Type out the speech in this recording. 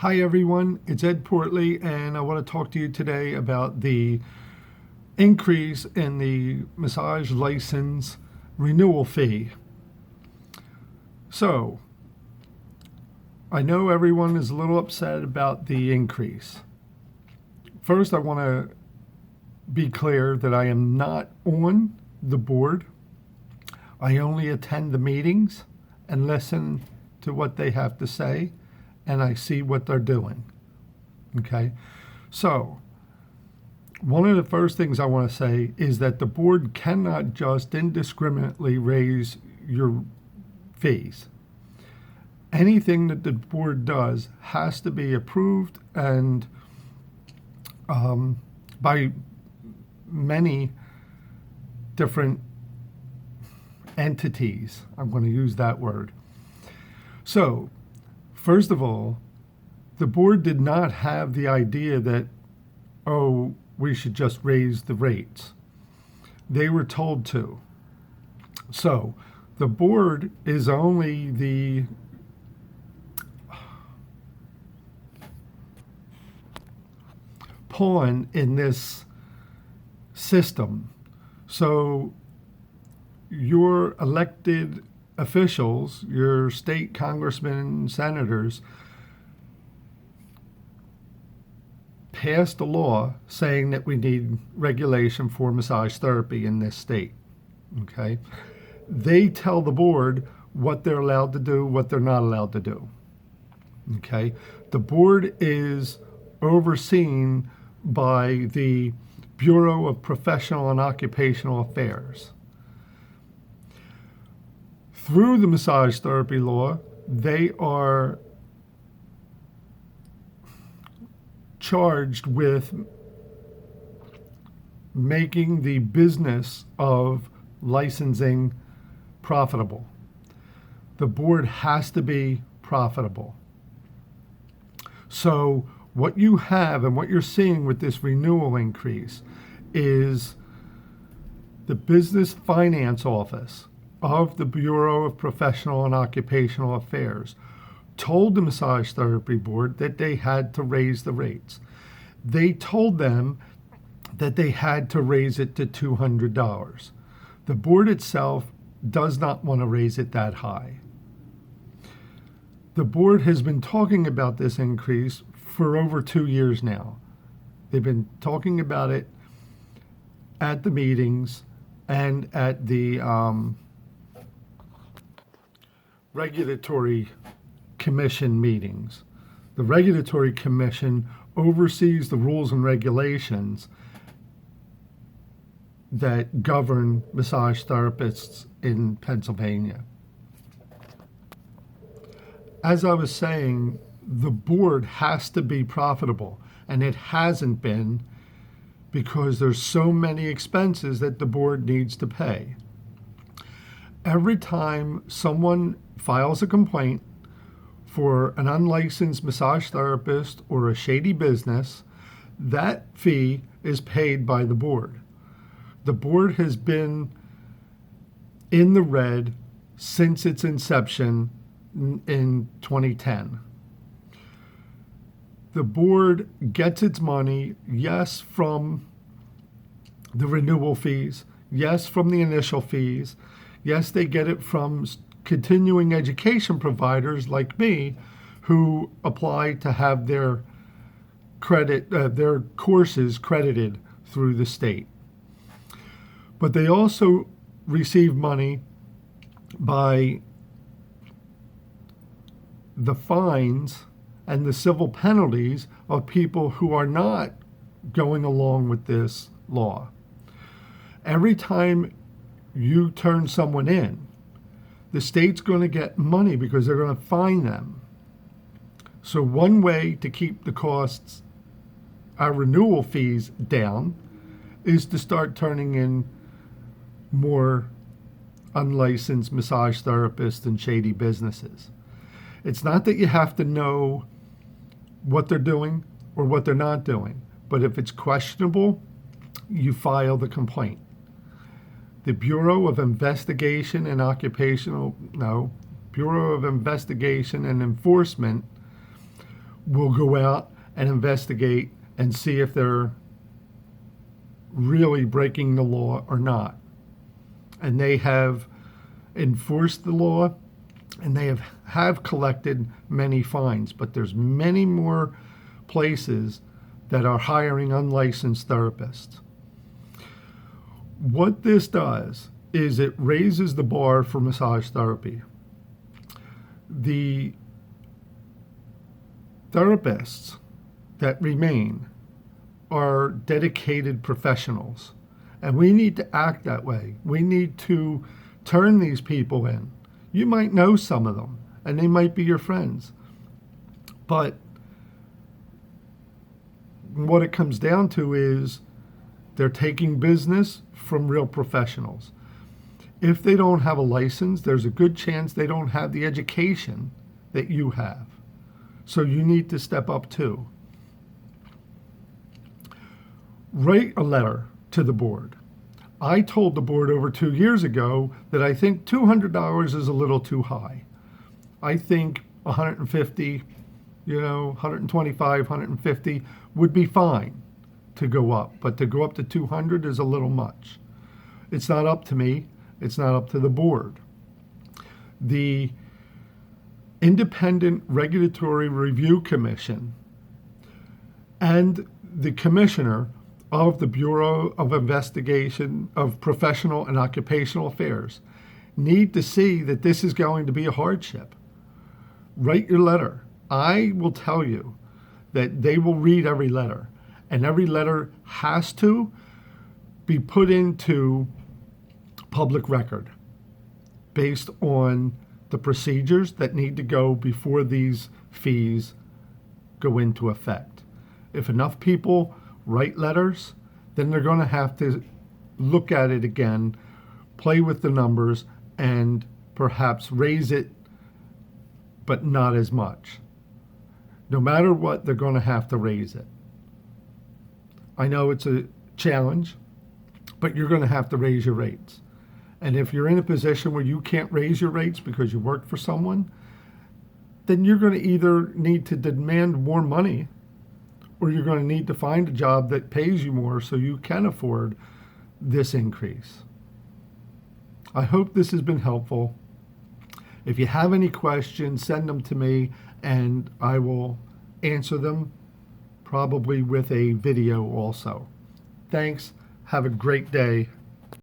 Hi everyone, it's Ed Portley, and I want to talk to you today about the increase in the massage license renewal fee. So, I know everyone is a little upset about the increase. First, I want to be clear that I am not on the board. I only attend the meetings and listen to what they have to say, and I see what they're doing. Okay? So, one of the first things I want to say is that the board cannot just indiscriminately raise your fees. Anything that the board does has to be approved and by many different entities. I'm going to use that word. So, first of all, the board did not have the idea that, oh, we should just raise the rates. They were told to. So, the board is only the pawn in this system. So, your elected officials, your state congressmen and senators, passed a law saying that we need regulation for massage therapy in this state. Okay? They tell the board what they're allowed to do, what they're not allowed to do. Okay? The board is overseen by the Bureau of Professional and Occupational Affairs. Through the massage therapy law, they are charged with making the business of licensing profitable. The board has to be profitable. So what you have and what you're seeing with this renewal increase is the Business Finance Office of the Bureau of Professional and Occupational Affairs told the Massage Therapy Board that they had to raise the rates. They told them that they had to raise it to $200. The board itself does not want to raise it that high. The board has been talking about this increase for over 2 years now. They've been talking about it at the meetings and at the regulatory commission meetings. The regulatory commission oversees the rules and regulations that govern massage therapists in Pennsylvania. As I was saying, the board has to be profitable, and it hasn't been because there's so many expenses that the board needs to pay. Every time someone files a complaint for an unlicensed massage therapist or a shady business, that fee is paid by the board. The board has been in the red since its inception in 2010. The board gets its money, yes, from the renewal fees, yes, from the initial fees, yes, they get it from continuing education providers like me who apply to have their their courses credited through the state. But they also receive money by the fines and the civil penalties of people who are not going along with this law. Every time you turn someone in, the state's going to get money because they're going to fine them. So one way to keep the costs, our renewal fees, down is to start turning in more unlicensed massage therapists and shady businesses. It's not that you have to know what they're doing or what they're not doing, but if it's questionable, you file the complaint. The Bureau of Investigation and Bureau of Investigation and Enforcement will go out and investigate and see if they're really breaking the law or not. And they have enforced the law, and they have collected many fines, but there's many more places that are hiring unlicensed therapists. What this does is it raises the bar for massage therapy. The therapists that remain are dedicated professionals, and we need to act that way. We need to turn these people in. You might know some of them, and they might be your friends, but what it comes down to is they're taking business from real professionals. If they don't have a license, there's a good chance they don't have the education that you have. So you need to step up too. Write a letter to the board. I told the board over 2 years ago that I think $200 is a little too high. I think 150, 125, 150 would be fine to go up, but to go up to 200 is a little much. It's not up to me. It's not up to the board. The Independent Regulatory Review Commission and the commissioner of the Bureau of Investigation of Professional and Occupational Affairs need to see that this is going to be a hardship. Write your letter. I will tell you that they will read every letter, and every letter has to be put into public record based on the procedures that need to go before these fees go into effect. If enough people write letters, then they're going to have to look at it again, play with the numbers, and perhaps raise it, but not as much. No matter what, they're going to have to raise it. I know it's a challenge, but you're going to have to raise your rates. And if you're in a position where you can't raise your rates because you work for someone, then you're going to either need to demand more money, or you're going to need to find a job that pays you more so you can afford this increase. I hope this has been helpful. If you have any questions, send them to me and I will answer them, probably with a video also. Thanks. Have a great day.